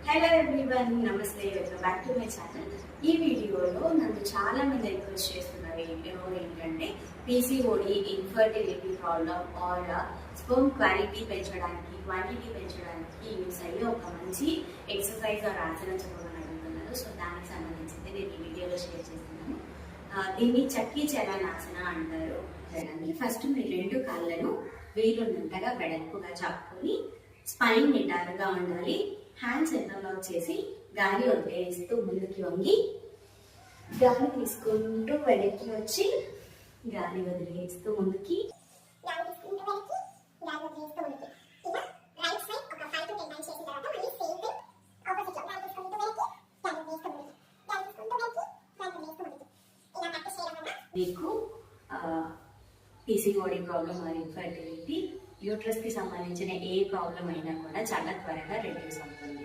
Hello everyone, నమస్తే. Welcome back to my channel. ఈ వీడియోలో నన్ను చాలా మంది రిక్వెస్ట్ చేస్తున్న వీడియో ఏంటంటే PCOD, infertility problem or sperm quality పెంచడానికి, క్వాంటిటీ పెంచడానికి యూస్ అయ్యే ఒక మంచి ఎక్సర్సైజ్ ఆర్ ఆసన చెప్పమని అడుగుతున్నారు. సో దానికి సంబంధించింది నేను ఈ వీడియోలో షేర్ చేస్తున్నాను. దీన్ని చక్కీ చలనాసన అంటారు. ఫస్ట్ మీరు రెండు కాళ్ళను వీలున్నంతగా వెడల్పుగా చాపుకొని స్పైన్ నిటారుగా ఉండాలి. హ్యాండ్స్ ఎంటర్లాక్ చేసి గాలి వదిలేస్తూ ముందుకి వంగి గాలి తీసుకుంటూ వెనక్కి వచ్చి గాలి వదిలేస్తూ ముందుకి మీకు PCOD problem or infertility, uterus కి సంబంధించిన ఏ ప్రాబ్లం అయినా కూడా చాలా త్వరగా రెడ్యూస్ అవుతుంది.